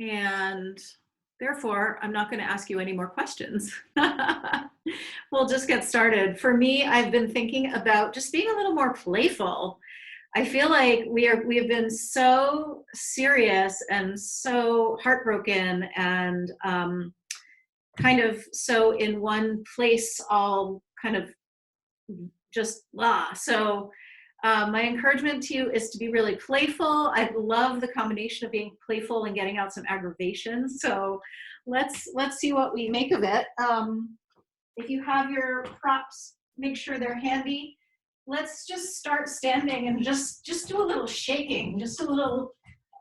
And therefore, I'm not going to ask you any more questions. We'll just get started. For me, I've been thinking about just being a little more playful. I feel like we have been so serious and so heartbroken and kind of so in one place, all kind of just blah. So my encouragement to you is to be really playful. I love the combination of being playful and getting out some aggravation. So let's see what we make of it. If you have your props, make sure they're handy. Let's just start standing and just do a little shaking, just a little,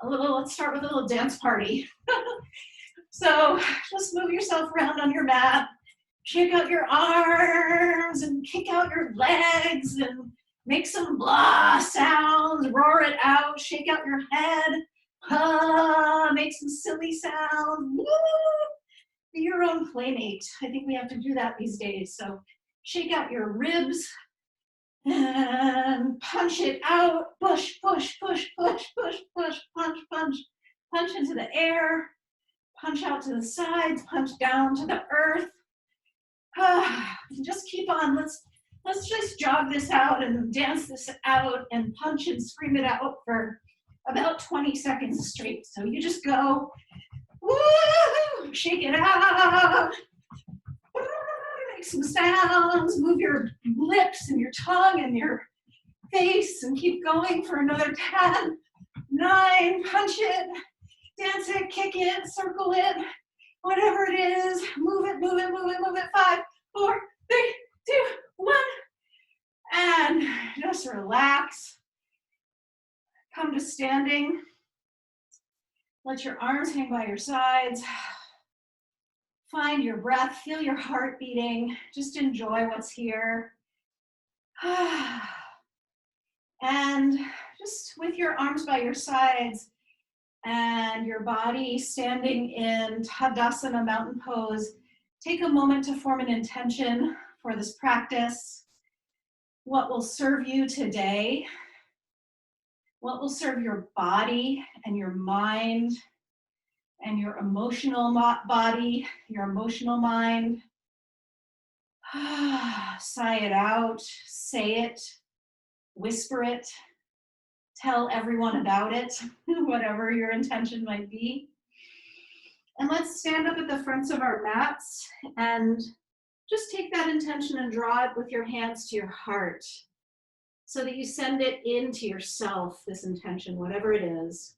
let's start with a little dance party. So just move yourself around on your mat, shake out your arms and kick out your legs and make some blah sounds, roar it out, shake out your head, make some silly sounds. Woo! Be your own playmate. I think we have to do that these days. So shake out your ribs and punch it out. Push, push, push, push, push, push, punch, punch. Punch into the air. Punch out to the sides. Punch down to the earth. Just keep on. Let's just jog this out and dance this out and punch and scream it out for about 20 seconds straight. So you just go, woo, shake it out, make some sounds, move your lips and your tongue and your face and keep going for another 10, 9, punch it, dance it, kick it, circle it, whatever it is, move it, move it, move it, move it, 5, 4, 3, 2, 1, and just relax. Come to standing. Let your arms hang by your sides. Find your breath, feel your heart beating. Just enjoy what's here. And just with your arms by your sides and your body standing in Tadasana mountain pose, take a moment to form an intention for this practice. What will serve you today? What will serve your body and your mind and your emotional body, your emotional mind? Sigh it out, say it, whisper it, tell everyone about it, whatever your intention might be. And let's stand up at the fronts of our mats and just take that intention and draw it with your hands to your heart so that you send it into yourself, this intention, whatever it is.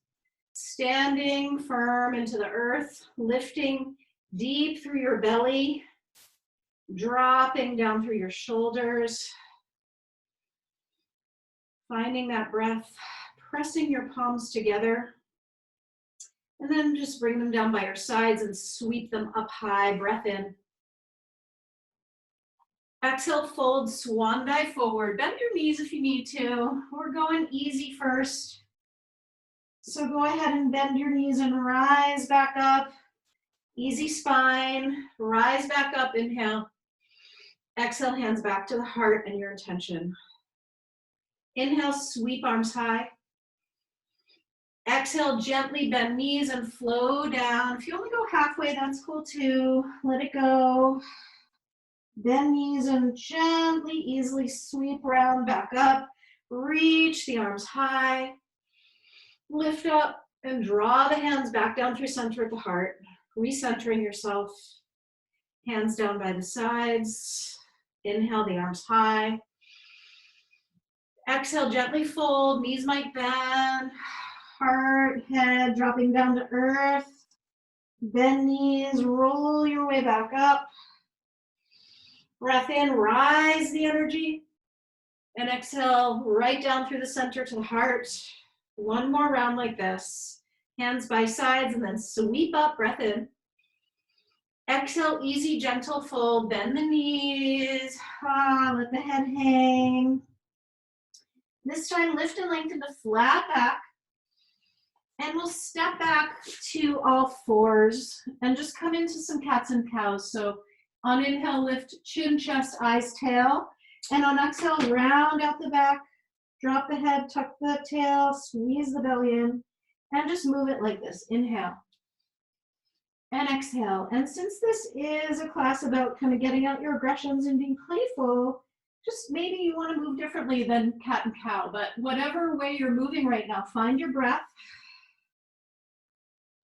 Standing firm into the earth, lifting deep through your belly, dropping down through your shoulders, finding that breath, pressing your palms together, and then just bring them down by your sides and sweep them up high, breath in. Exhale, fold, swan dive forward. Bend your knees if you need to. We're going easy first. So go ahead and bend your knees and rise back up. Easy spine, rise back up, inhale. Exhale, hands back to the heart and your intention. Inhale, sweep arms high. Exhale, gently bend knees and flow down. If you only go halfway, that's cool too. Let it go. Bend knees and gently, easily sweep around, back up. Reach the arms high. Lift up and draw the hands back down through center at the heart. Recentering yourself. Hands down by the sides. Inhale, the arms high. Exhale, gently fold. Knees might bend. Heart, head dropping down to earth. Bend knees, roll your way back up. Breath in, rise the energy. And exhale, right down through the center to the heart. One more round like this. Hands by sides and then sweep up, breath in. Exhale, easy, gentle fold. Bend the knees. Let the head hang. This time, lift and lengthen the flat back. And we'll step back to all fours and just come into some cats and cows. So on inhale, lift chin, chest, eyes, tail. And on exhale, round out the back, drop the head, tuck the tail, squeeze the belly in, and just move it like this. Inhale. And exhale. And since this is a class about kind of getting out your aggressions and being playful, just maybe you want to move differently than cat and cow, but whatever way you're moving right now, find your breath.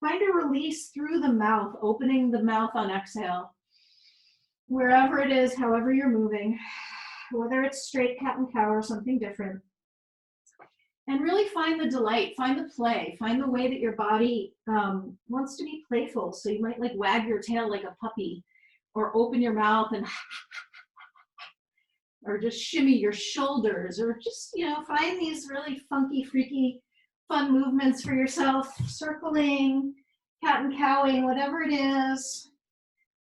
Find a release through the mouth, opening the mouth on exhale. Wherever it is, however you're moving, whether it's straight cat and cow or something different. And really find the delight, find the play, find the way that your body wants to be playful. So you might like wag your tail like a puppy, or open your mouth and or just shimmy your shoulders, or just, you know, find these really funky, freaky, fun movements for yourself, circling, cat and cowing, whatever it is.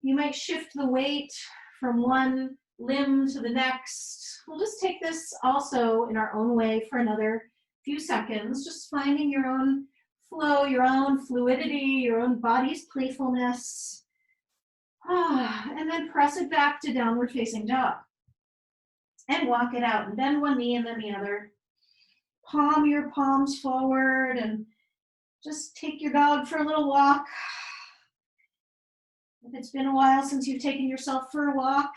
You might shift the weight from one limb to the next. We'll just take this also in our own way for another few seconds, just finding your own flow, your own fluidity, your own body's playfulness. And then press it back to downward facing dog. And walk it out, and bend one knee and then the other. Palm your palms forward and just take your dog for a little walk. If it's been a while since you've taken yourself for a walk,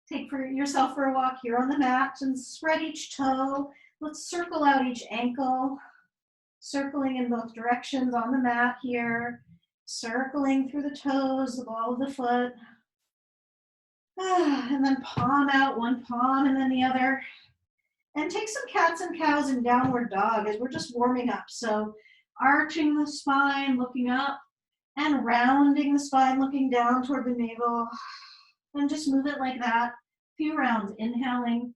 take yourself for a walk here on the mat and spread each toe. Let's circle out each ankle, circling in both directions on the mat here, circling through the toes, the ball of the foot. And then palm out, one palm and then the other. And take some cats and cows in downward dog as we're just warming up. So arching the spine, looking up, and rounding the spine, looking down toward the navel. And just move it like that. A few rounds, inhaling.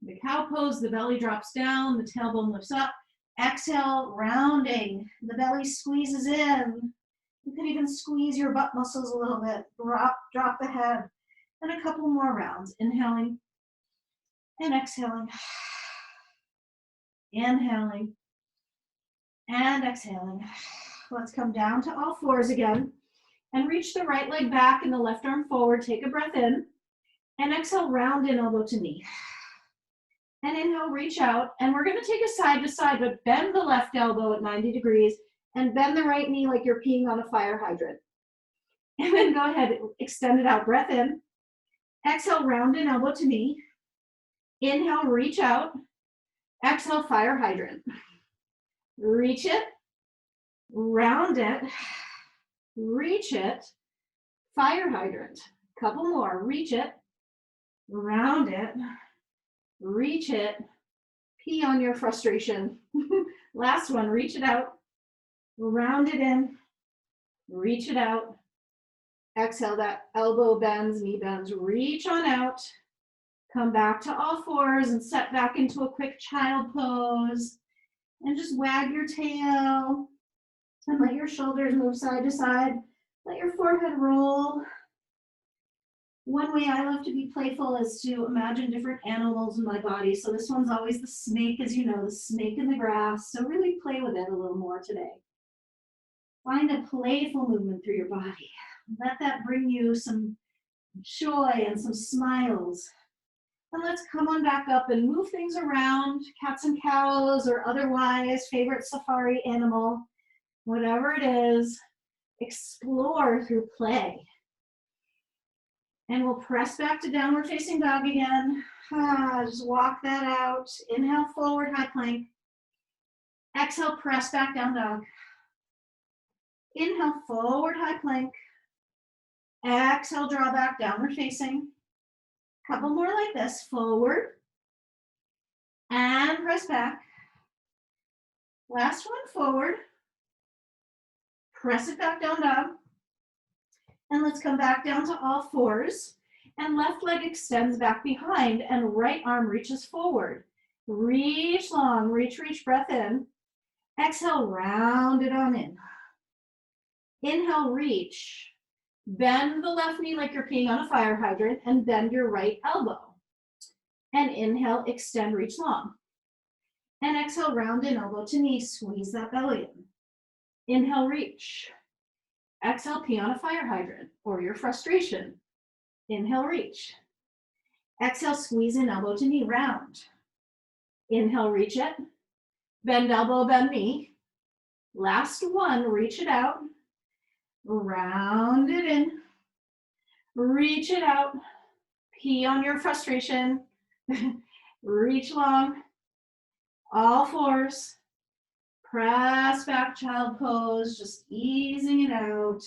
The cow pose, the belly drops down, the tailbone lifts up. Exhale, rounding. The belly squeezes in. You could even squeeze your butt muscles a little bit. Drop the head. And a couple more rounds. Inhaling and exhaling. Inhaling and exhaling. Let's come down to all fours again and reach the right leg back and the left arm forward. Take a breath in and exhale, round in elbow to knee. And inhale, reach out. And we're going to take a side to side, but bend the left elbow at 90 degrees and bend the right knee like you're peeing on a fire hydrant. And then go ahead, extend it out. Breath in. Exhale, round in elbow to knee. Inhale, reach out. Exhale, fire hydrant. Reach it, round it, reach it, fire hydrant. Couple more. Reach it, round it, reach it, pee on your frustration. Last one. Reach it out, round it in, reach it out. Exhale, that elbow bends, knee bends, reach on out. Come back to all fours and set back into a quick child pose. And just wag your tail and let your shoulders move side to side. Let your forehead roll. One way I love to be playful is to imagine different animals in my body. So this one's always the snake, as you know, the snake in the grass. So really play with it a little more today. Find a playful movement through your body. Let that bring you some joy and some smiles. And let's come on back up and move things around, cats and cows or otherwise, favorite safari animal, whatever it is, explore through play. And we'll press back to downward facing dog again. Just walk that out. Inhale, forward high plank. Exhale, press back down dog. Inhale, forward high plank. Exhale, draw back, downward facing. Couple more like this, forward, and press back. Last one, forward. Press it back down, dog. And let's come back down to all fours. And left leg extends back behind, and right arm reaches forward. Reach long, reach, breath in. Exhale, round it on in. Inhale, reach. Bend the left knee like you're peeing on a fire hydrant and bend your right elbow. And inhale, extend, reach long. And exhale, round in elbow to knee, squeeze that belly in. Inhale, reach. Exhale, pee on a fire hydrant or your frustration. Inhale, reach. Exhale, squeeze in elbow to knee, round. Inhale, reach it. Bend elbow, bend knee. Last one, reach it out. Round it in. Reach it out. Pee on your frustration. Reach long. All fours. Press back, child pose, just easing it out.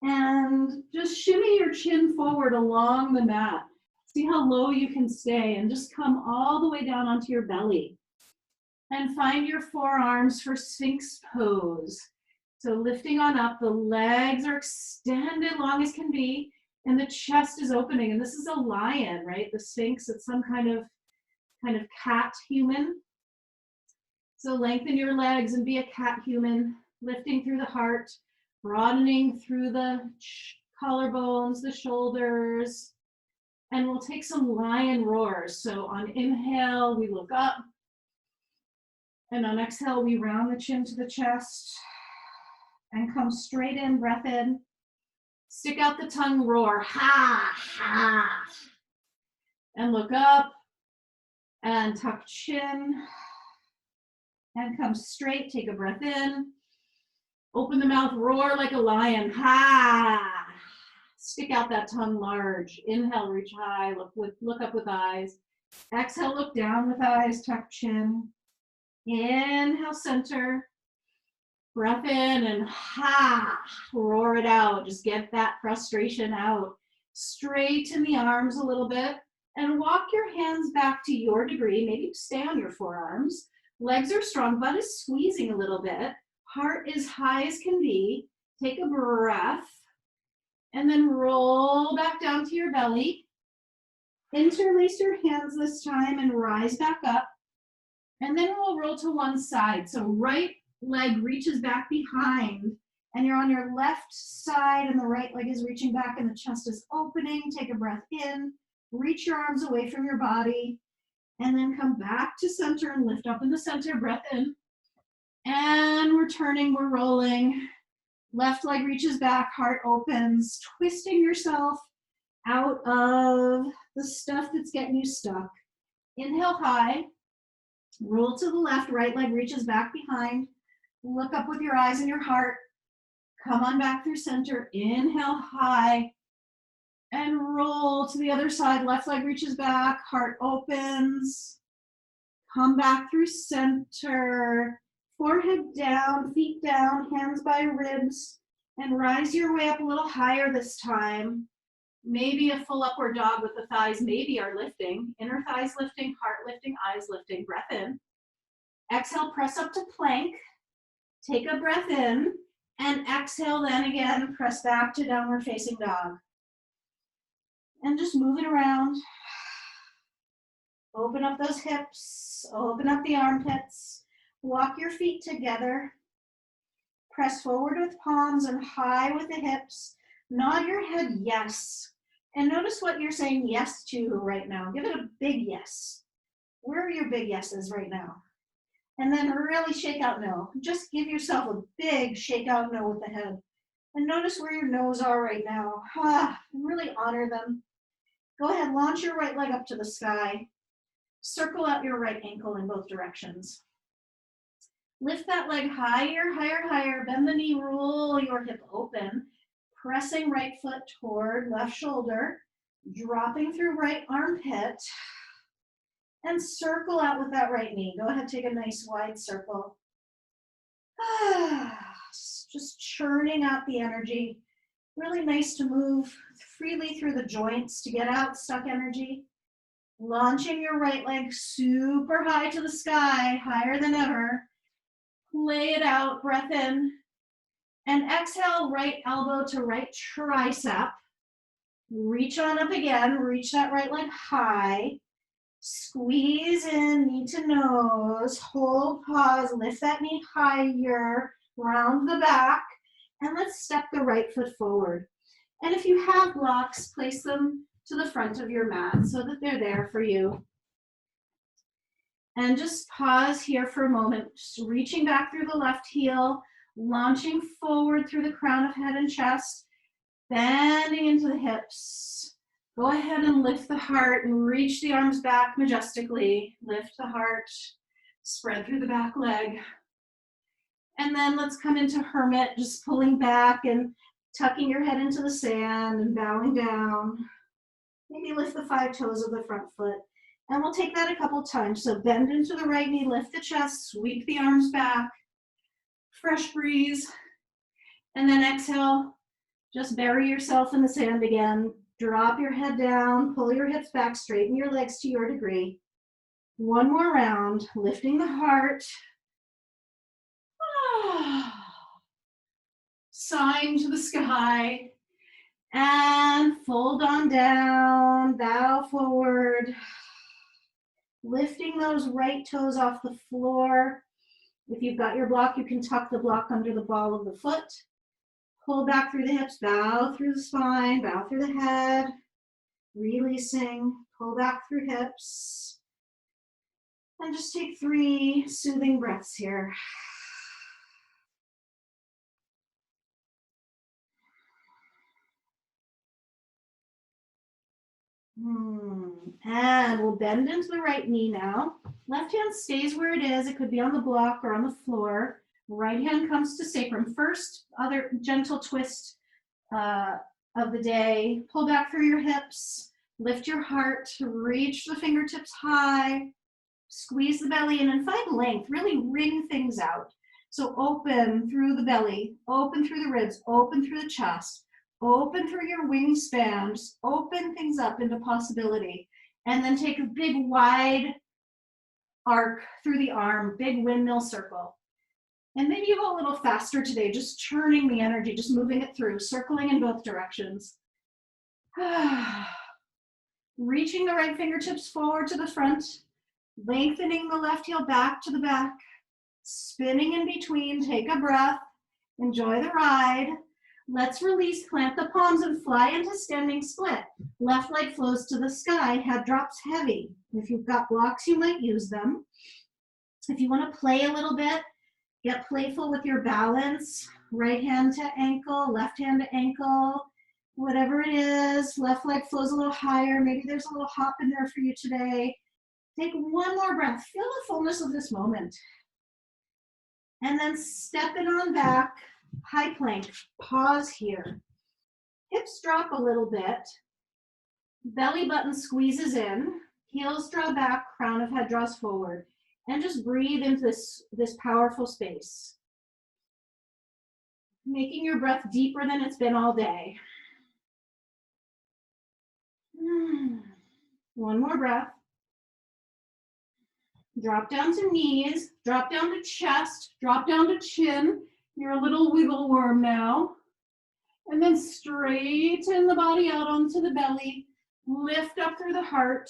And just shimmy your chin forward along the mat. See how low you can stay and just come all the way down onto your belly. And find your forearms for Sphinx pose. So lifting on up, the legs are extended long as can be, and the chest is opening. And this is a lion, right? The Sphinx, it's some kind of cat human. So lengthen your legs and be a cat human, lifting through the heart, broadening through the collarbones, the shoulders. And we'll take some lion roars. So on inhale, we look up. And on exhale, we round the chin to the chest and come straight in, breath in. Stick out the tongue, roar, ha, ha. And look up and tuck chin and come straight, take a breath in. Open the mouth, roar like a lion, ha. Stick out that tongue large. Inhale, reach high, look up with eyes. Exhale, look down with eyes, tuck chin. Inhale, center. Breath in and ha, roar it out. Just get that frustration out. Straighten the arms a little bit and walk your hands back to your degree. Maybe stay on your forearms. Legs are strong, butt is squeezing a little bit. Heart is high as can be. Take a breath and then roll back down to your belly. Interlace your hands this time and rise back up. And then we'll roll to one side. So right leg reaches back behind and you're on your left side and the right leg is reaching back and the chest is opening. Take a breath in, reach your arms away from your body and then come back to center and lift up in the center, breath in. And we're turning, we're rolling. Left leg reaches back, heart opens, twisting yourself out of the stuff that's getting you stuck. Inhale high. Roll to the left, right leg reaches back behind. Look up with your eyes and your heart. Come on back through center. Inhale high. And roll to the other side. Left leg reaches back, heart opens. Come back through center. Forehead down, feet down, hands by ribs. And rise your way up a little higher this time. Maybe a full upward dog with the thighs maybe are lifting. Inner thighs lifting, heart lifting, eyes lifting. Breath in. Exhale, press up to plank. Take a breath in. And exhale then again, press back to downward facing dog. And just move it around. Open up those hips. Open up the armpits. Walk your feet together. Press forward with palms and high with the hips. Nod your head yes. And notice what you're saying yes to right now. Give it a big yes. Where are your big yeses right now? And then really shake out no. Just give yourself a big shake out no with the head. And notice where your no's are right now. Really honor them. Go ahead, launch your right leg up to the sky. Circle out your right ankle in both directions. Lift that leg higher, higher, higher. Bend the knee, roll your hip open. Pressing right foot toward left shoulder, dropping through right armpit, and circle out with that right knee. Go ahead, take a nice wide circle. Just churning out the energy. Really nice to move freely through the joints to get out stuck energy. Launching your right leg super high to the sky, higher than ever. Play it out, breath in. And exhale, right elbow to right tricep. Reach on up again, reach that right leg high. Squeeze in, knee to nose, hold, pause, lift that knee higher, round the back, and let's step the right foot forward. And if you have blocks, place them to the front of your mat so that they're there for you. And just pause here for a moment, just reaching back through the left heel, launching forward through the crown of head and chest, bending into the hips. Go ahead and lift the heart and reach the arms back majestically. Lift the heart, spread through the back leg. And then let's come into hermit, just pulling back and tucking your head into the sand and bowing down. Maybe lift the 5 toes of the front foot. And we'll take that a couple times. So bend into the right knee, lift the chest, sweep the arms back. Fresh breeze. And then exhale, just bury yourself in the sand again. Drop your head down, pull your hips back, straighten your legs to your degree. One more round, lifting the heart. Sign to the sky. And fold on down, bow forward. Lifting those right toes off the floor. If you've got your block, you can tuck the block under the ball of the foot. Pull back through the hips, bow through the spine, bow through the head. Releasing, pull back through hips. And just take 3 soothing breaths here. And we'll bend into the right knee now. Left hand stays where it is. It could be on the block or on the floor. Right hand comes to sacrum. First, other gentle twist of the day. Pull back through your hips. Lift your heart. Reach the fingertips high. Squeeze the belly in and find length. Really wring things out. So open through the belly. Open through the ribs. Open through the chest. Open through your wingspans, open things up into possibility, and then take a big wide arc through the arm, big windmill circle. And maybe you go a little faster today, just churning the energy, just moving it through, circling in both directions. Reaching the right fingertips forward to the front, lengthening the left heel back to the back, spinning in between, take a breath, enjoy the ride. Let's release, clamp the palms and fly into standing split. Left leg flows to the sky, head drops heavy. If you've got blocks, you might use them. If you want to play a little bit, get playful with your balance. Right hand to ankle, left hand to ankle, whatever it is. Left leg flows a little higher. Maybe there's a little hop in there for you today. Take one more breath. Feel the fullness of this moment. And then step it on back. High plank, pause here. Hips drop a little bit. Belly button squeezes in. Heels draw back, crown of head draws forward. And just breathe into this powerful space. Making your breath deeper than it's been all day. One more breath. Drop down to knees, drop down to chest, drop down to chin. You're a little wiggle worm now. And then straighten the body out onto the belly. Lift up through the heart.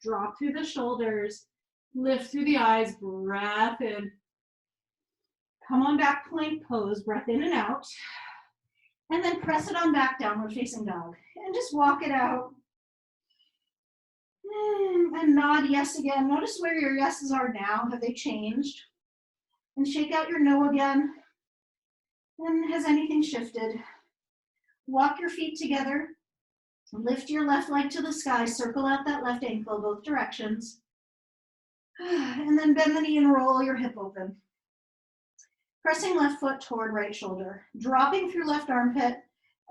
Drop through the shoulders. Lift through the eyes. Breath in. Come on back, plank pose. Breath in and out. And then press it on back, downward facing dog. And just walk it out. And nod yes again. Notice where your yeses are now. Have they changed? And shake out your no again. And has anything shifted? Walk your feet together. Lift your left leg to the sky. Circle out that left ankle both directions. And then bend the knee and roll your hip open. Pressing left foot toward right shoulder. Dropping through left armpit.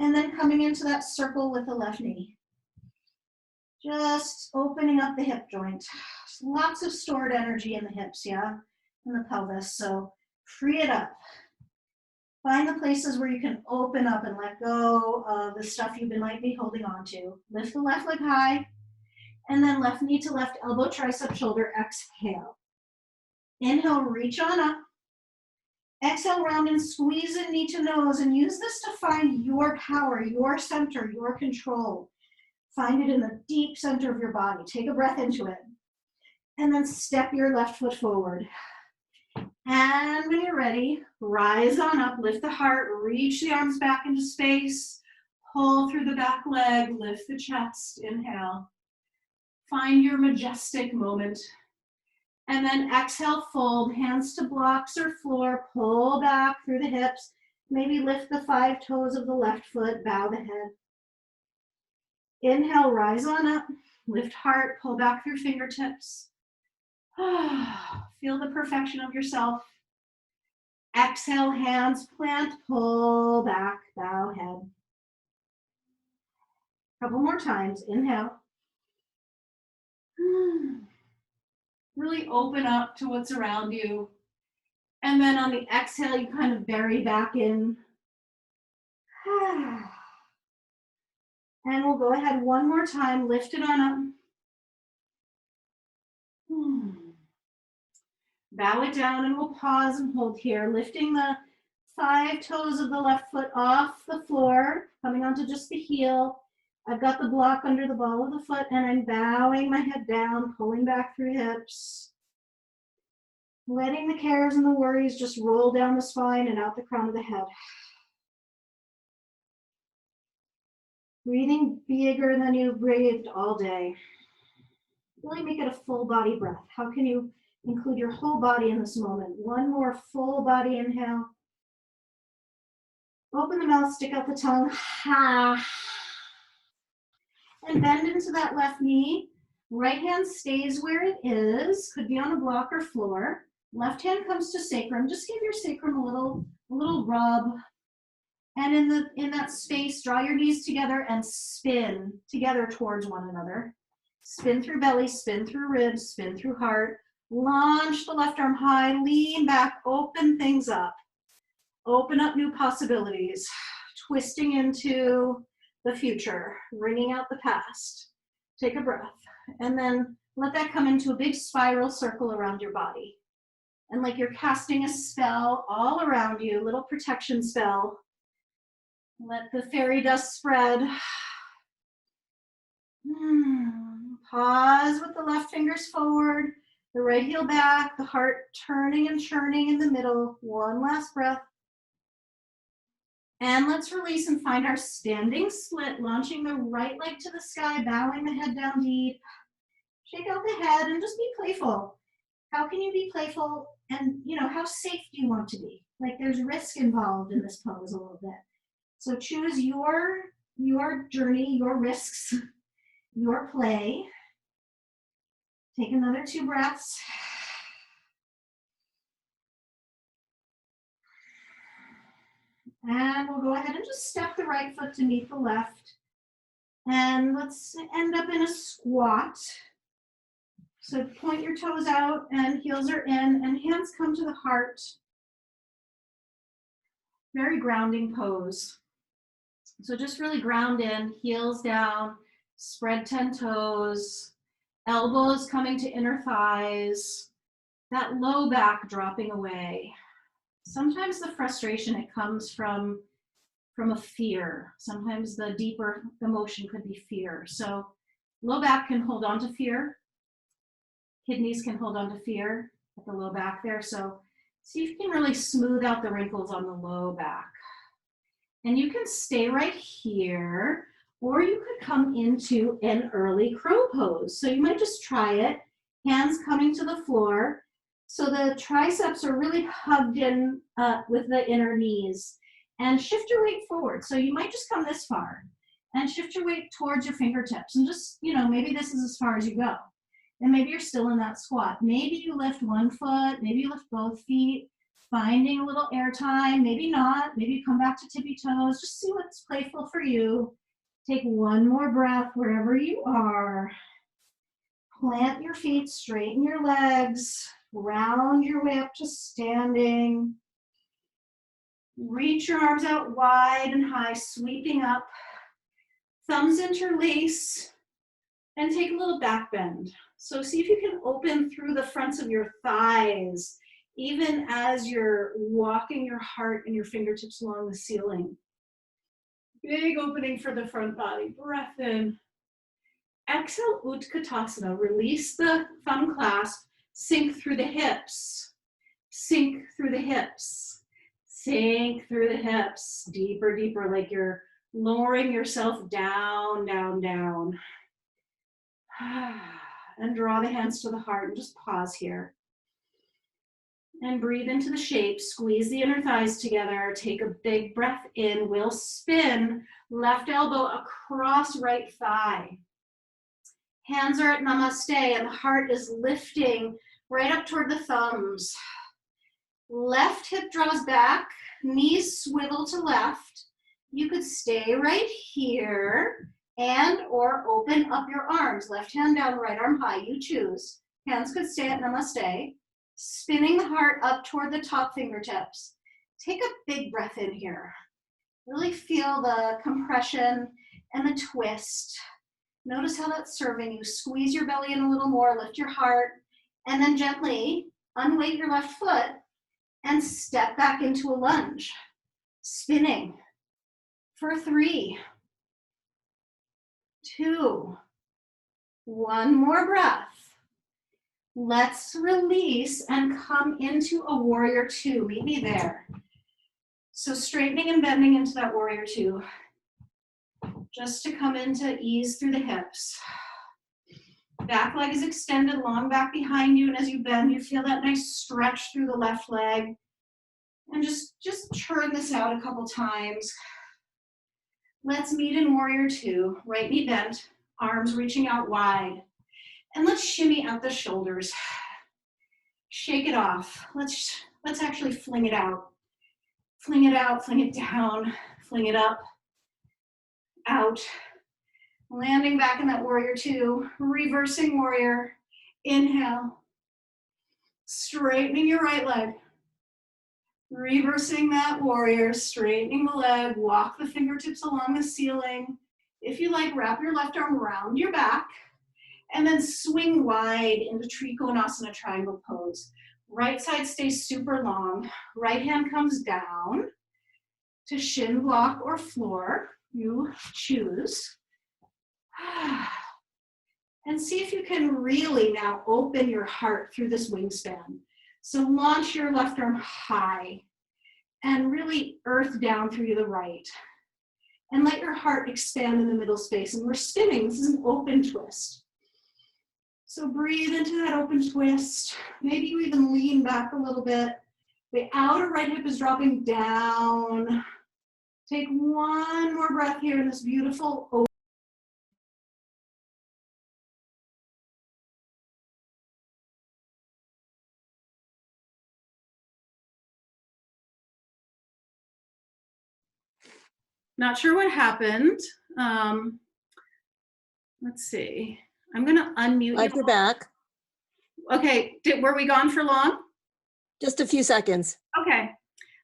And then coming into that circle with the left knee. Just opening up the hip joint. Lots of stored energy in the hips, yeah? And the pelvis. So free it up. Find the places where you can open up and let go of the stuff you've been lightly holding on to. Lift the left leg high, and then left knee to left elbow, tricep, shoulder, exhale. Inhale, reach on up. Exhale, round and squeeze in knee to nose, and use this to find your power, your center, your control. Find it in the deep center of your body. Take a breath into it. And then step your left foot forward. And when you're ready, rise on up, lift the heart, reach the arms back into space, pull through the back leg, lift the chest, inhale. Find your majestic moment. And then exhale, fold, hands to blocks or floor, pull back through the hips, maybe lift the 5 toes of the left foot, bow the head. Inhale, rise on up, lift heart, pull back through fingertips. Feel the perfection of yourself. Exhale, hands plant, pull back, bow head. Couple more times, inhale. Really open up to what's around you. And then on the exhale, you kind of bury back in. And we'll go ahead one more time, lift it on up. Bow it down and we'll pause and hold here, lifting the 5 toes of the left foot off the floor, coming onto just the heel. I've got the block under the ball of the foot and I'm bowing my head down, pulling back through hips. Letting the cares and the worries just roll down the spine and out the crown of the head. Breathing bigger than you breathed all day. Really make it a full body breath. How can you include your whole body in this moment? One more full body inhale. Open the mouth, stick out the tongue. And bend into that left knee. Right hand stays where it is. Could be on a block or floor. Left hand comes to sacrum. Just give your sacrum a little rub. And in that space, draw your knees together and spin together towards one another. Spin through belly, spin through ribs, spin through heart. Launch the left arm high, lean back, open things up. Open up new possibilities. Twisting into the future, wringing out the past. Take a breath. And then let that come into a big spiral circle around your body. And like you're casting a spell all around you, little protection spell. Let the fairy dust spread. Pause with the left fingers forward, the right heel back, the heart turning and churning in the middle. One last breath. And let's release and find our standing split, launching the right leg to the sky, bowing the head down deep. Shake out the head and just be playful. How can you be playful? And how safe do you want to be? Like there's risk involved in this pose a little bit. So choose your journey, your risks, your play. Take another 2 breaths. And we'll go ahead and just step the right foot to meet the left. And let's end up in a squat. So point your toes out and heels are in and hands come to the heart. Very grounding pose. So just really ground in, heels down, spread 10 toes, elbows coming to inner thighs, that low back dropping away. Sometimes the frustration, it comes from a fear. Sometimes the deeper emotion could be fear. So low back can hold on to fear. Kidneys can hold on to fear at the low back there. So see if you can really smooth out the wrinkles on the low back. And you can stay right here, or you could come into an early crow pose. So you might just try it, hands coming to the floor. So the triceps are really hugged in with the inner knees. And shift your weight forward. So you might just come this far and shift your weight towards your fingertips. And just, maybe this is as far as you go. And maybe you're still in that squat. Maybe you lift one foot, maybe you lift both feet, finding a little air time, maybe not. Maybe you come back to tippy toes. Just see what's playful for you. Take one more breath wherever you are. Plant your feet, straighten your legs, round your way up to standing. Reach your arms out wide and high, sweeping up. Thumbs interlace and take a little back bend. So see if you can open through the fronts of your thighs, even as you're walking your heart and your fingertips along the ceiling. Big opening for the front body. Breath in. Exhale, Utkatasana. Release the thumb clasp. Sink through the hips. Sink through the hips. Sink through the hips. Deeper, deeper, like you're lowering yourself down, down, down. And draw the hands to the heart and just pause here. And breathe into the shape, squeeze the inner thighs together, take a big breath in, we'll spin, left elbow across right thigh. Hands are at namaste and the heart is lifting right up toward the thumbs. Left hip draws back, knees swivel to left. You could stay right here and or open up your arms. Left hand down, right arm high, you choose. Hands could stay at namaste. Spinning the heart up toward the top fingertips. Take a big breath in here. Really feel the compression and the twist. Notice how that's serving you. Squeeze your belly in a little more, lift your heart, and then gently unweight your left foot and step back into a lunge. Spinning for 3, 2, 1 more breath. Let's release and come into a warrior 2. Meet me there. So straightening and bending into that warrior 2. Just to come into ease through the hips. Back leg is extended, long back behind you, and as you bend, you feel that nice stretch through the left leg. And just churn this out a couple times. Let's meet in warrior 2. Right knee bent, arms reaching out wide. And let's shimmy out the shoulders. Shake it off. Let's actually fling it out. Fling it out, fling it down, fling it up, out. Landing back in that warrior 2, reversing warrior. Inhale. Straightening your right leg. Reversing that warrior, straightening the leg, walk the fingertips along the ceiling. If you like, wrap your left arm around your back and then swing wide into Trikonasana triangle pose. Right side stays super long. Right hand comes down to shin block or floor. You choose. And see if you can really now open your heart through this wingspan. So launch your left arm high and really earth down through the right. And let your heart expand in the middle space. And we're spinning, this is an open twist. So breathe into that open twist. Maybe you even lean back a little bit. The outer right hip is dropping down. Take one more breath here in this beautiful open. Not sure what happened. Let's see. I'm going to unmute Glad you. you're back. Okay, were we gone for long? Just a few seconds. Okay,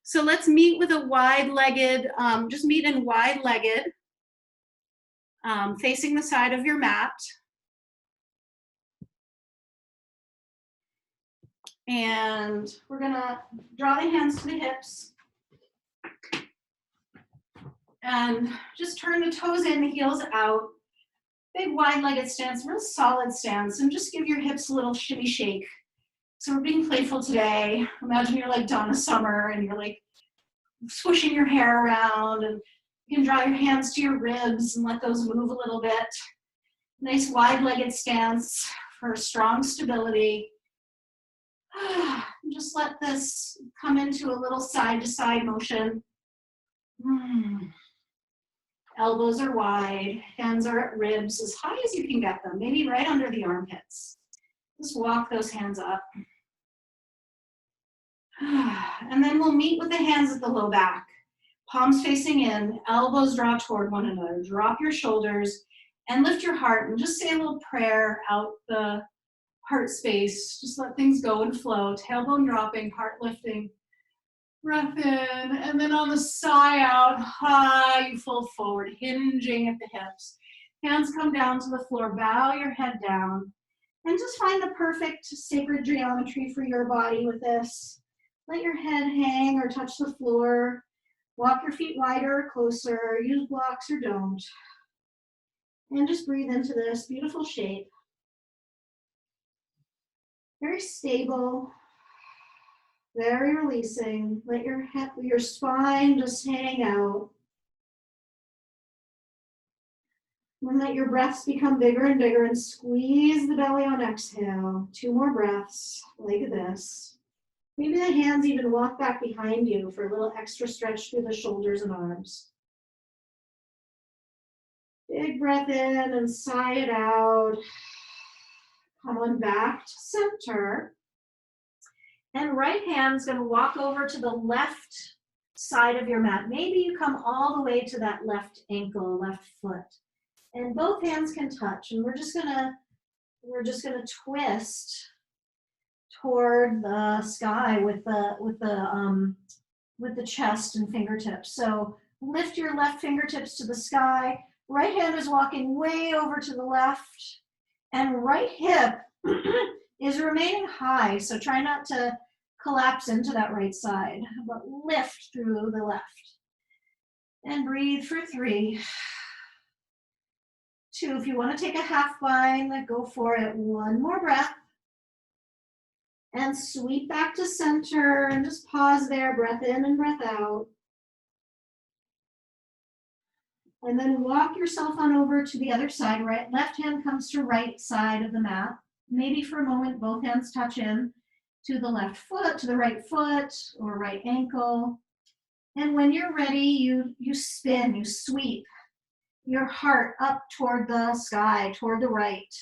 so let's meet with a wide-legged, just meet in wide-legged, facing the side of your mat. And we're gonna draw the hands to the hips. And just turn the toes in, the heels out. Big wide-legged stance, real solid stance, and just give your hips a little shimmy shake. So we're being playful today. Imagine you're like Donna Summer and you're like swishing your hair around, and you can draw your hands to your ribs and let those move a little bit. Nice wide-legged stance for strong stability. Just let this come into a little side-to-side motion. Elbows are wide, hands are at ribs, as high as you can get them, maybe right under the armpits. Just walk those hands up. And then we'll meet with the hands at the low back. Palms facing in, elbows draw toward one another. Drop your shoulders and lift your heart and just say a little prayer out the heart space. Just let things go and flow. Tailbone dropping, heart lifting. Breath in, and then on the sigh out, high, you fold forward, hinging at the hips. Hands come down to the floor, bow your head down, and just find the perfect sacred geometry for your body with this. Let your head hang or touch the floor. Walk your feet wider or closer, use blocks or don't. And just breathe into this beautiful shape. Very stable. Very releasing. Let your spine just hang out. And let your breaths become bigger and bigger and squeeze the belly on exhale. 2 more breaths like this. Maybe the hands even walk back behind you for a little extra stretch through the shoulders and arms. Big breath in and sigh it out. Come on back to center. And right hand's gonna walk over to the left side of your mat. Maybe you come all the way to that left ankle, left foot. And both hands can touch. And we're just gonna twist toward the sky with the chest and fingertips. So lift your left fingertips to the sky. Right hand is walking way over to the left, and right hip is remaining high. So try not to collapse into that right side, but lift through the left. And breathe for 3. 2, if you want to take a half bind, go for it. 1 more breath. And sweep back to center and just pause there, breath in and breath out. And then walk yourself on over to the other side. Right, left hand comes to right side of the mat. Maybe for a moment, both hands touch in to the left foot, to the right foot, or right ankle. And when you're ready, you spin, you sweep your heart up toward the sky, toward the right.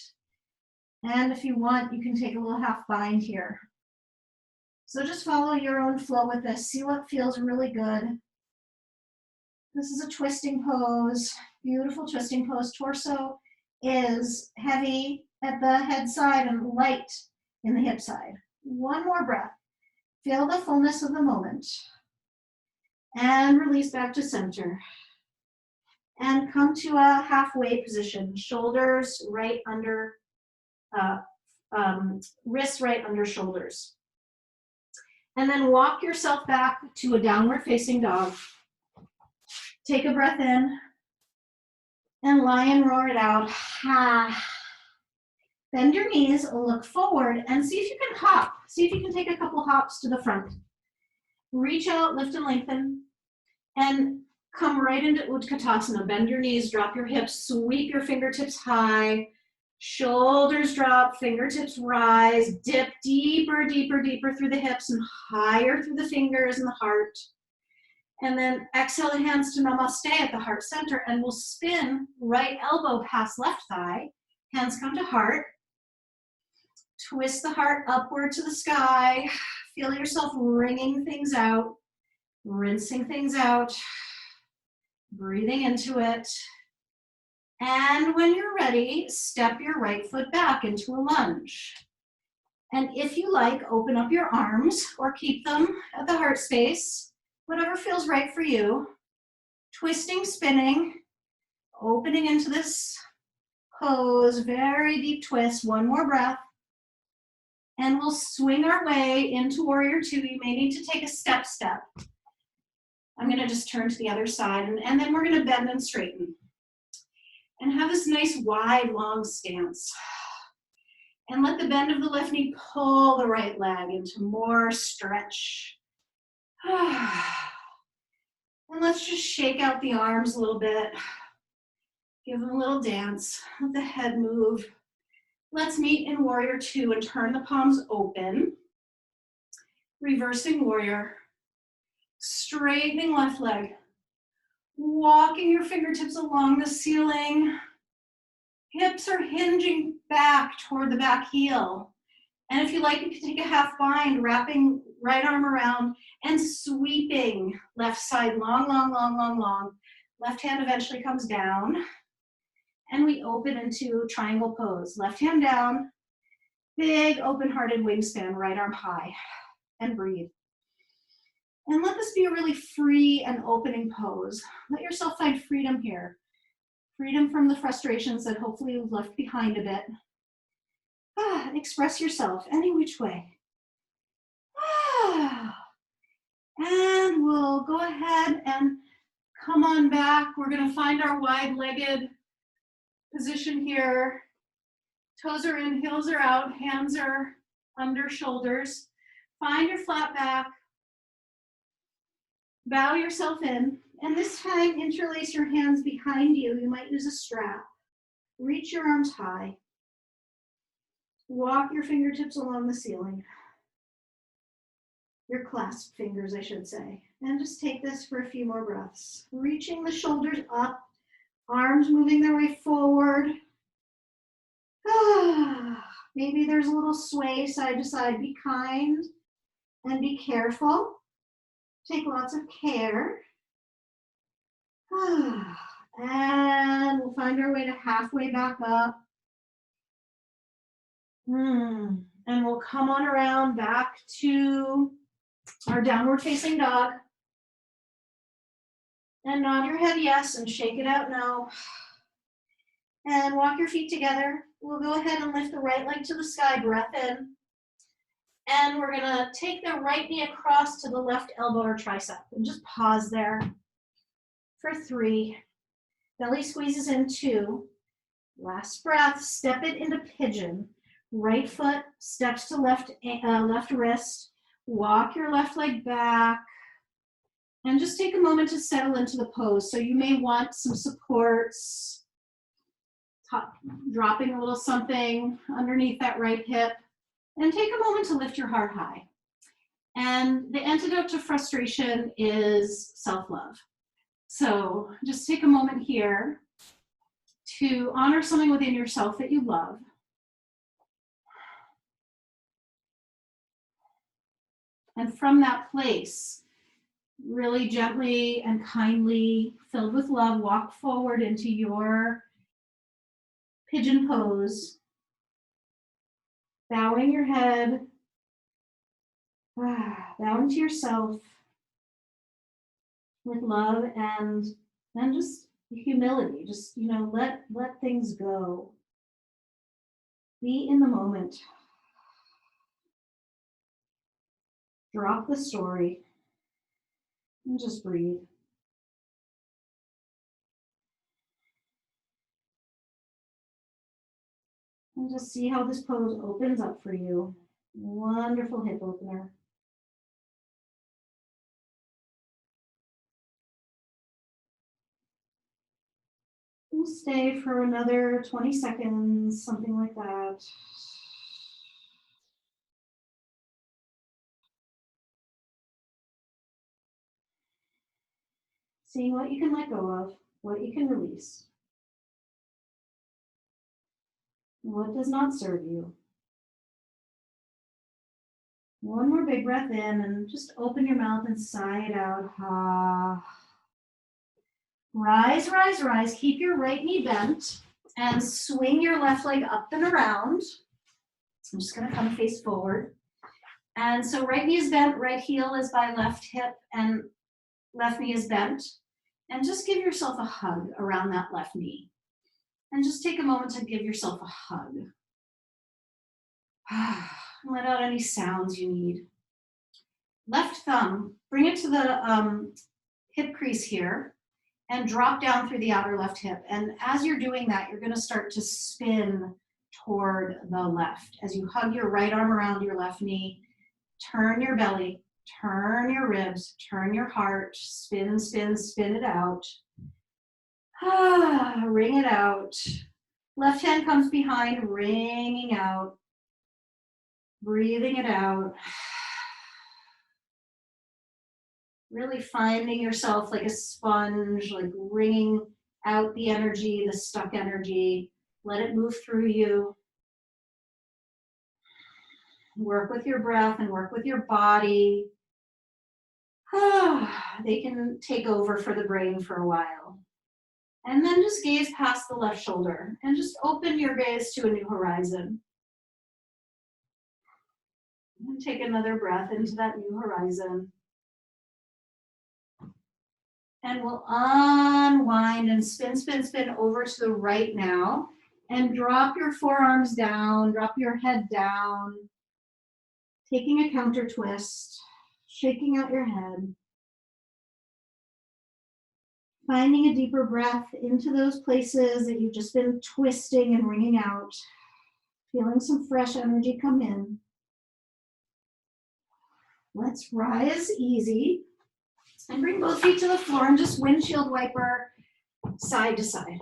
And if you want, you can take a little half bind here. So just follow your own flow with this. See what feels really good. This is a twisting pose, beautiful twisting pose. Torso is heavy at the head side and light in the hip side. 1 more breath. Feel the fullness of the moment. And release back to center. And come to a halfway position. Shoulders right under, wrists right under shoulders. And then walk yourself back to a downward facing dog. Take a breath in and lie and roar it out. Bend your knees, look forward, and see if you can hop. See if you can take a couple hops to the front. Reach out, lift and lengthen, and come right into Utkatasana. Bend your knees, drop your hips, sweep your fingertips high. Shoulders drop, fingertips rise, dip deeper, deeper, deeper through the hips and higher through the fingers and the heart. And then exhale the hands to Namaste at the heart center, and we'll spin right elbow past left thigh. Hands come to heart. Twist the heart upward to the sky. Feel yourself wringing things out, rinsing things out, breathing into it. And when you're ready, step your right foot back into a lunge. And if you like, open up your arms or keep them at the heart space, whatever feels right for you. Twisting, spinning, opening into this pose, very deep twist. 1 more breath. And we'll swing our way into Warrior 2. You may need to take a step. I'm gonna just turn to the other side, and then we're gonna bend and straighten. And have this nice wide, long stance. And let the bend of the left knee pull the right leg into more stretch. And let's just shake out the arms a little bit. Give them a little dance. Let the head move. Let's meet in Warrior 2 and turn the palms open. Reversing Warrior. Straightening left leg. Walking your fingertips along the ceiling. Hips are hinging back toward the back heel. And if you like, you can take a half bind, wrapping right arm around and sweeping left side long, long, long, long, long. Left hand eventually comes down. And we open into triangle pose. Left hand down, big open-hearted wingspan, right arm high. And breathe. And let this be a really free and opening pose. Let yourself find freedom here. Freedom from the frustrations that hopefully you've left behind a bit. Express yourself any which way. And we'll go ahead and come on back. We're gonna find our wide-legged position here. Toes are in, heels are out, hands are under shoulders. Find your flat back. Bow yourself in, and this time interlace your hands behind you. You might use a strap. Reach your arms high. Walk your fingertips along the ceiling. Your clasped fingers, I should say. And just take this for a few more breaths. Reaching the shoulders up, arms moving their way forward. Maybe there's a little sway side to side. Be kind And be careful. Take lots of care. And we'll find our way to halfway back up. And we'll come on around back to our downward facing dog. And nod your head yes and shake it out no. And walk your feet together. We'll go ahead and lift the right leg to the sky, breath in. And we're gonna take the right knee across to the left elbow or tricep. And just pause there for 3. Belly squeezes in 2. Last breath, step it into pigeon. Right foot steps to left wrist. Walk your left leg back. And just take a moment to settle into the pose. So you may want some supports, dropping a little something underneath that right hip. And take a moment to lift your heart high. And the antidote to frustration is self-love. So just take a moment here to honor something within yourself that you love. And from that place, really gently and kindly, filled with love, walk forward into your pigeon pose, bowing your head, bowing to yourself with love and just humility. Just, let things go. Be in the moment. Drop the story and just breathe. And just see how this pose opens up for you. Wonderful hip opener. We'll stay for another 20 seconds, something like that. Seeing what you can let go of, what you can release. What does not serve you. One more big breath in and just open your mouth and sigh it out. Rise, rise, rise. Keep your right knee bent and swing your left leg up and around. I'm just gonna come face forward. And so right knee is bent, right heel is by left hip, and left knee is bent. And just give yourself a hug around that left knee. And just take a moment to give yourself a hug. Let out any sounds you need. Left thumb, bring it to the hip crease here and drop down through the outer left hip. And as you're doing that, you're gonna start to spin toward the left. As you hug your right arm around your left knee, turn your belly, turn your ribs, turn your heart, spin, spin, spin it out. Wring it out. Left hand comes behind, wringing out. Breathing it out. Really finding yourself like a sponge, like wringing out the energy, the stuck energy. Let it move through you. Work with your breath and work with your body. They can take over for the brain for a while. And then just gaze past the left shoulder and just open your gaze to a new horizon. And take another breath into that new horizon. And we'll unwind and spin, spin, spin over to the right now. And drop your forearms down, drop your head down. Taking a counter twist, shaking out your head. Finding a deeper breath into those places that you've just been twisting and wringing out. Feeling some fresh energy come in. Let's rise easy and bring both feet to the floor and just windshield wiper side to side.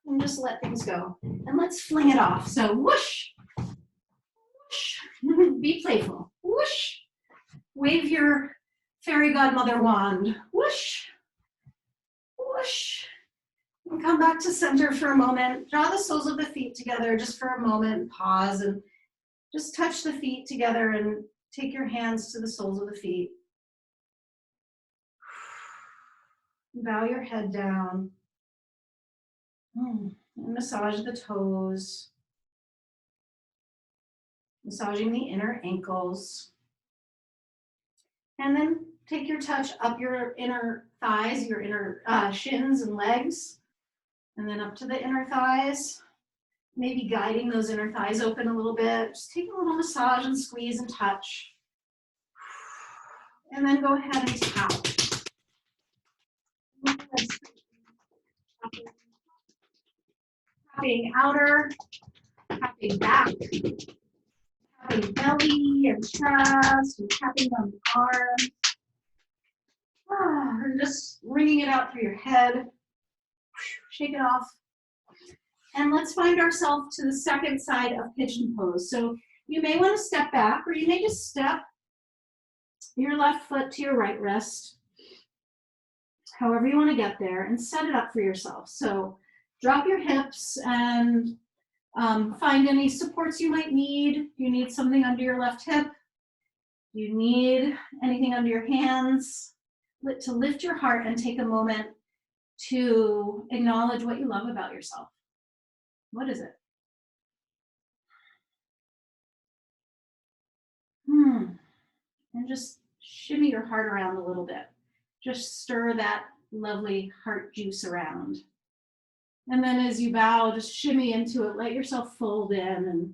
And just let things go. And let's fling it off. So whoosh, whoosh. Be playful. Whoosh. Wave your fairy godmother wand. Whoosh, whoosh. And come back to center for a moment. Draw the soles of the feet together just for a moment. Pause and Just touch the feet together and take your hands to the soles of the feet. Bow your head down. And massage the toes. Massaging the inner ankles. And then take your touch up your inner thighs, your inner shins and legs, and then up to the inner thighs. Maybe guiding those inner thighs open a little bit. Just take a little massage and squeeze and touch. And then go ahead and tap. Tapping outer, tapping back, tapping belly and chest, and tapping on the arms. And just wringing it out through your head. Shake it off. And let's find ourselves to the second side of pigeon pose. So you may want to step back, or you may just step your left foot to your right wrist, however you want to get there, and set it up for yourself. So drop your hips and find any supports you might need. You need something under your left hip. You need anything under your hands. To lift your heart and take a moment to acknowledge what you love about yourself. What is it? And just shimmy your heart around a little bit. Just stir that lovely heart juice around. And then as you bow, just shimmy into it. Let yourself fold in and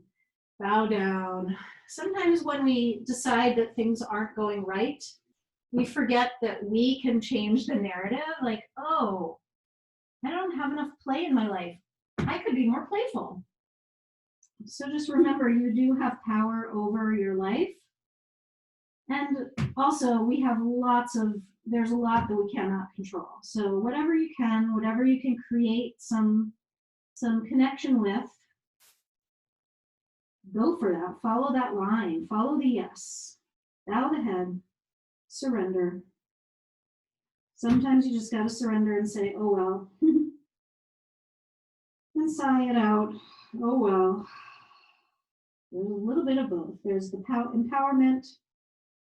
bow down. Sometimes when we decide that things aren't going right, we forget that we can change the narrative. Like, oh, I don't have enough play in my life. I could be more playful. So just remember, you do have power over your life. And also, we have there's a lot that we cannot control. So whatever you can create some connection with, go for that. Follow that line. Follow the yes. Bow the head. Surrender. Sometimes you just got to surrender and say, oh, well. And sigh it out. Oh, well. There's a little bit of both. There's the empowerment,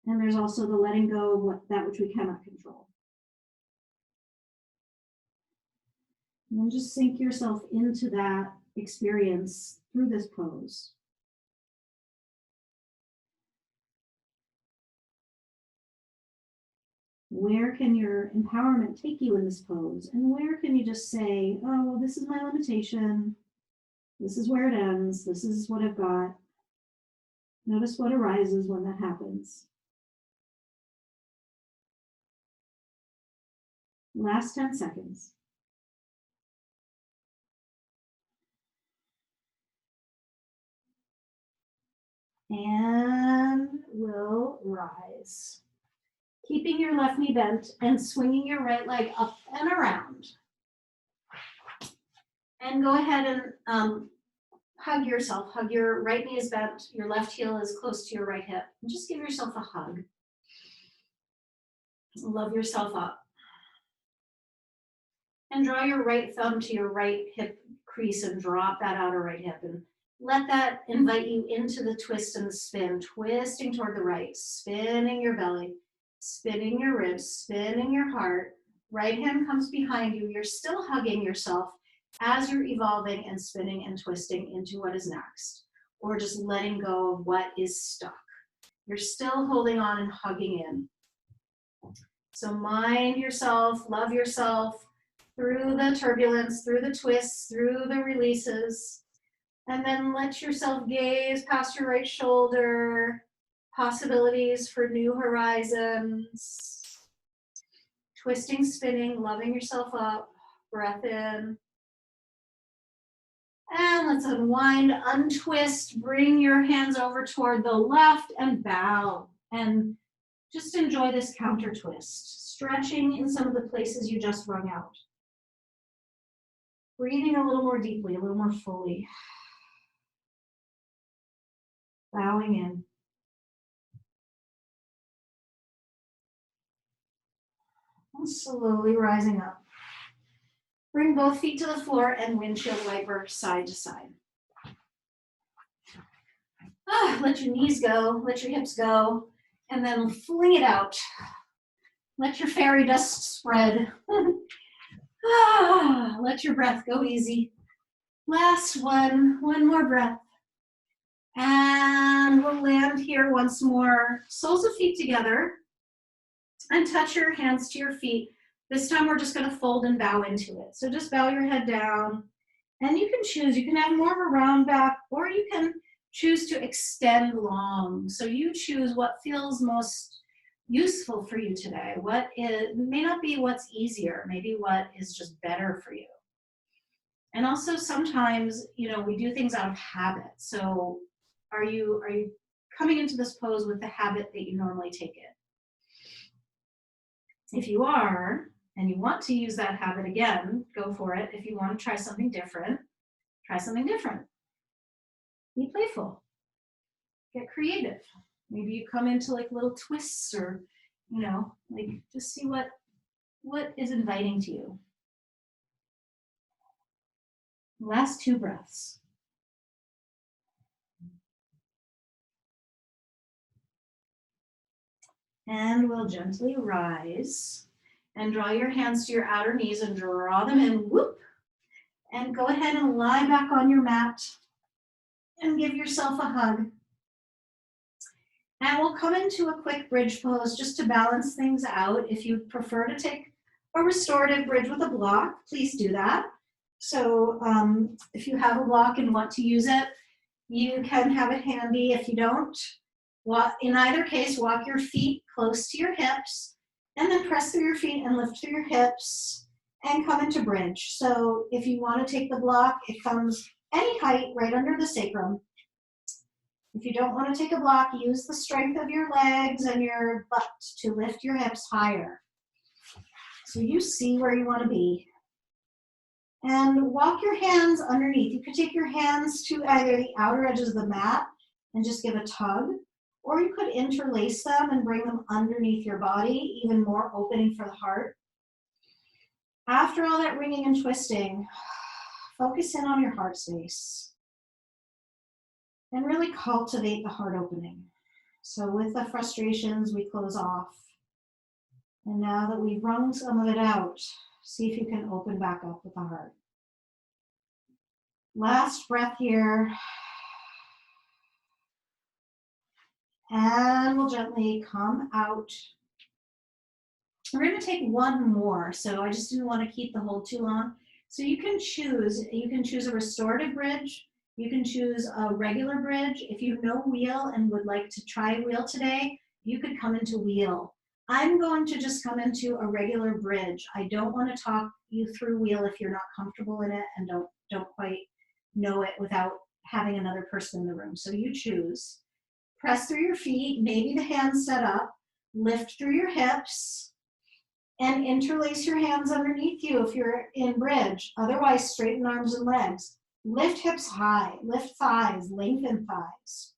and there's also the letting go of that which we cannot control. And then just sink yourself into that experience through this pose. Where can your empowerment take you in this pose? And where can you just say, oh, well, this is my limitation. This is where it ends. This is what I've got. Notice what arises when that happens. Last 10 seconds. And we'll rise. Keeping your left knee bent and swinging your right leg up and around. And go ahead and hug yourself. Hug your right knee is bent, your left heel is close to your right hip. And just give yourself a hug. Love yourself up. And draw your right thumb to your right hip crease and drop that outer right hip. And let that invite you into the twist and the spin, twisting toward the right, spinning your belly, spinning your ribs, spinning your heart. Right hand comes behind you. You're still hugging yourself as you're evolving and spinning and twisting into what is next, or just letting go of what is stuck. You're still holding on and hugging in. So mind yourself, love yourself through the turbulence, through the twists, through the releases, and then let yourself gaze past your right shoulder, possibilities for new horizons, twisting, spinning, loving yourself up, breath in. And let's unwind, untwist, bring your hands over toward the left and bow. And just enjoy this counter twist, stretching in some of the places you just wrung out. Breathing a little more deeply, a little more fully. Bowing in. And slowly rising up. Bring both feet to the floor and windshield wiper side to side. Let your knees go, let your hips go, and then fling it out. Let your fairy dust spread. Let your breath go easy. Last one more breath. And we'll land here once more. Soles of feet together and touch your hands to your feet. This time we're just gonna fold and bow into it. So just bow your head down and you can choose, you can have more of a round back or you can choose to extend long. So you choose what feels most useful for you today. What is, may not be what's easier, maybe what is just better for you. And also sometimes, we do things out of habit. So are you coming into this pose with the habit that you normally take it? If you are, and you want to use that habit again, go for it. If you want to try something different, try something different. Be playful. Get creative. Maybe you come into like little twists or, just see what is inviting to you. Last 2 breaths. And we'll gently rise and draw your hands to your outer knees and draw them in, whoop. And go ahead and lie back on your mat and give yourself a hug. And we'll come into a quick bridge pose just to balance things out. If you prefer to take a restorative bridge with a block, please do that. So if you have a block and want to use it, you can have it handy. If you don't, in either case, walk your feet close to your hips and then press through your feet and lift through your hips and come into bridge. So if you want to take the block, it comes any height right under the sacrum. If you don't want to take a block, use the strength of your legs and your butt to lift your hips higher. So you see where you want to be. And walk your hands underneath. You could take your hands to either the outer edges of the mat and just give a tug, or you could interlace them and bring them underneath your body, even more opening for the heart. After all that wringing and twisting, focus in on your heart space and really cultivate the heart opening. So with the frustrations, we close off. And now that we've wrung some of it out, see if you can open back up with the heart. Last breath here. And we'll gently come out. We're going to take one more, so I just didn't want to keep the hold too long. So you can choose a restorative bridge, you can choose a regular bridge. If you know wheel and would like to try wheel today, you could come into wheel. I'm going to just come into a regular bridge. I don't want to talk you through wheel if you're not comfortable in it and don't quite know it without having another person in the room. So you choose. Press through your feet, maybe the hands set up, lift through your hips, and interlace your hands underneath you if you're in bridge. Otherwise, straighten arms and legs. Lift hips high, lift thighs, lengthen thighs.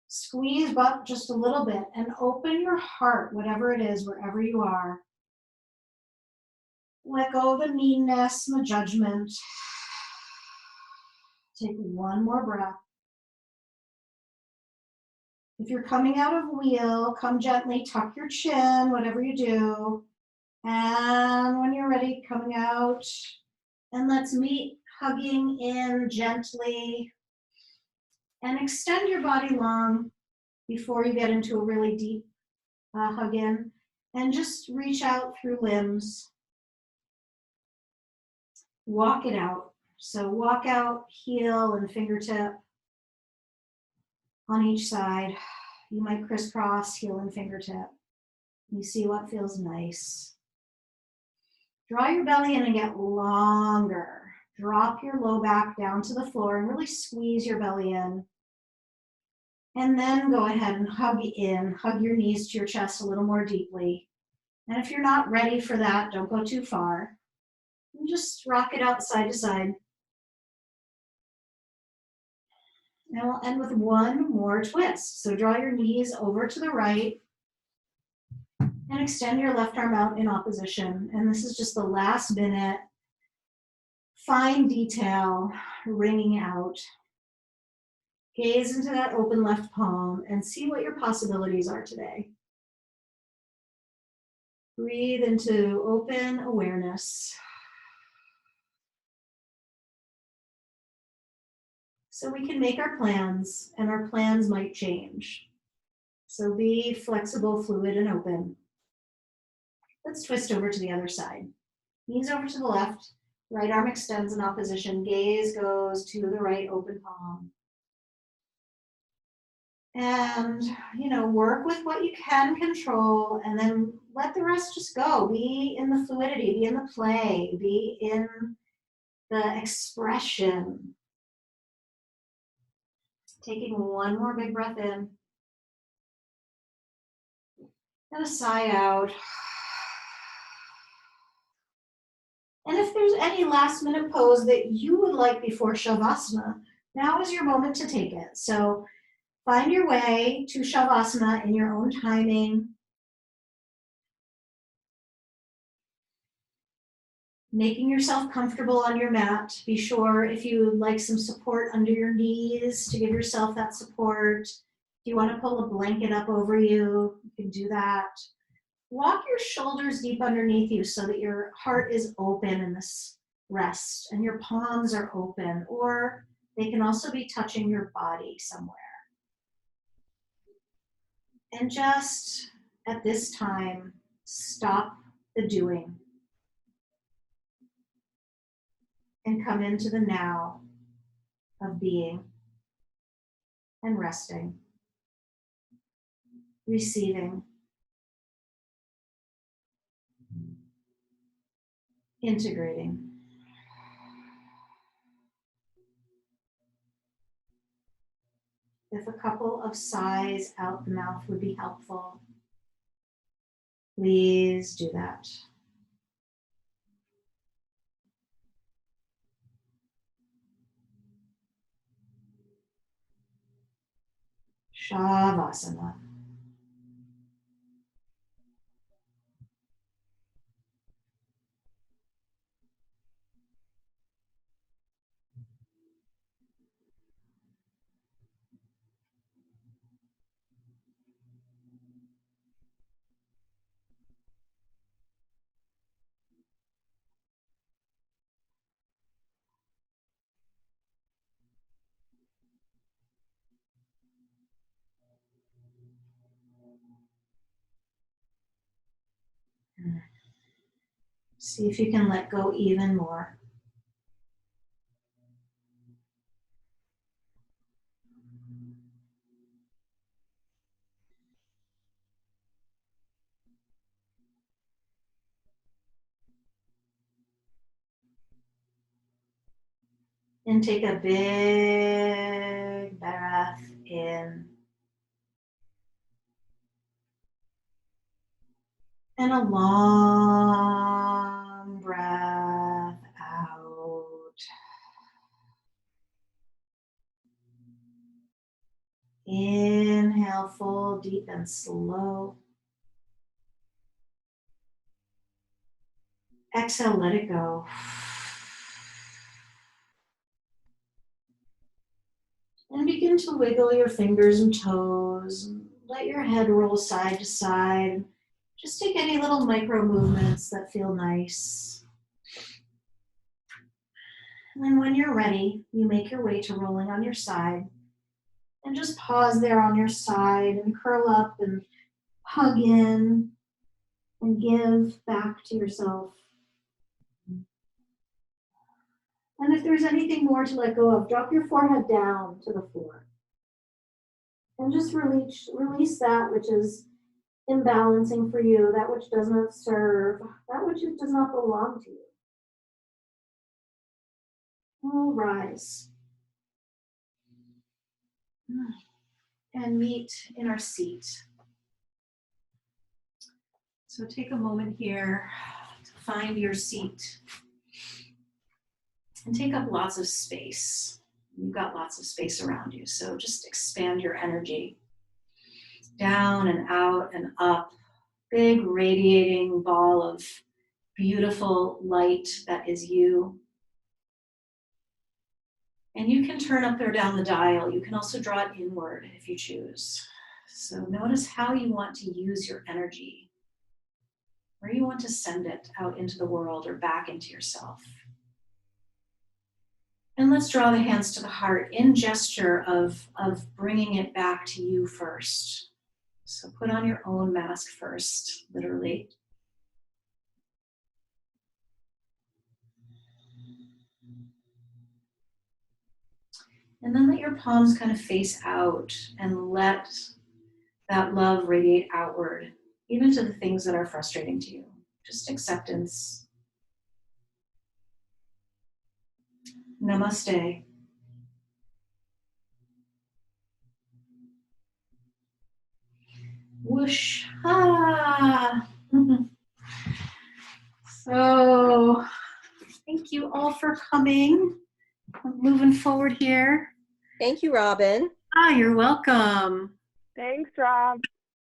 Squeeze butt just a little bit and open your heart, whatever it is, wherever you are. Let go of the meanness and the judgment. Take one more breath. If you're coming out of wheel, come gently, tuck your chin, whatever you do. And when you're ready, coming out. And let's meet hugging in gently. And extend your body long before you get into a really deep hug in. And just reach out through limbs. Walk it out. So walk out, heel and fingertip on each side. You might crisscross heel and fingertip. You see what feels nice. Draw your belly in and get longer. Drop your low back down to the floor and really squeeze your belly in. And then go ahead and hug in. Hug your knees to your chest a little more deeply. And if you're not ready for that, don't go too far. And just rock it out side to side. And we'll end with one more twist. So draw your knees over to the right and extend your left arm out in opposition. And this is just the last minute, fine detail, wringing out. Gaze into that open left palm and see what your possibilities are today. Breathe into open awareness. So we can make our plans, and our plans might change. So be flexible, fluid, and open. Let's twist over to the other side. Knees over to the left, right arm extends in opposition, gaze goes to the right open palm. And, work with what you can control, and then let the rest just go. Be in the fluidity, be in the play, be in the expression. Taking one more big breath in. And a sigh out. And if there's any last minute pose that you would like before Shavasana, now is your moment to take it. So find your way to Shavasana in your own timing. Making yourself comfortable on your mat. Be sure if you would like some support under your knees to give yourself that support. If you want to pull a blanket up over you, you can do that. Walk your shoulders deep underneath you so that your heart is open in this rest and your palms are open, or they can also be touching your body somewhere. And just at this time, stop the doing and come into the now of being and resting, receiving, integrating. If a couple of sighs out the mouth would be helpful, please do that. Shavasana. See if you can let go even more. And take a big breath in. And a long breath out. Inhale full, deep, and slow. Exhale, let it go. And begin to wiggle your fingers and toes. Let your head roll side to side. Just take any little micro movements that feel nice. And then when you're ready, you make your way to rolling on your side. And just pause there on your side and curl up and hug in and give back to yourself. And if there's anything more to let go of, drop your forehead down to the floor. And just release that which is imbalancing for you, that which does not serve, that which does not belong to you. We'll rise and meet in our seat. So take a moment here to find your seat and take up lots of space. You've got lots of space around you, so just expand your energy down and out and up. Big radiating ball of beautiful light that is you. And you can turn up or down the dial. You can also draw it inward if you choose. So notice how you want to use your energy, where you want to send it out into the world or back into yourself. And let's draw the hands to the heart in gesture of bringing it back to you first. So put on your own mask first, literally. And then let your palms kind of face out and let that love radiate outward, even to the things that are frustrating to you. Just acceptance. Namaste. Whoosh. Ah. So, thank you all for coming. I'm moving forward here. Thank you, Robin. Ah, you're welcome. Thanks, Rob.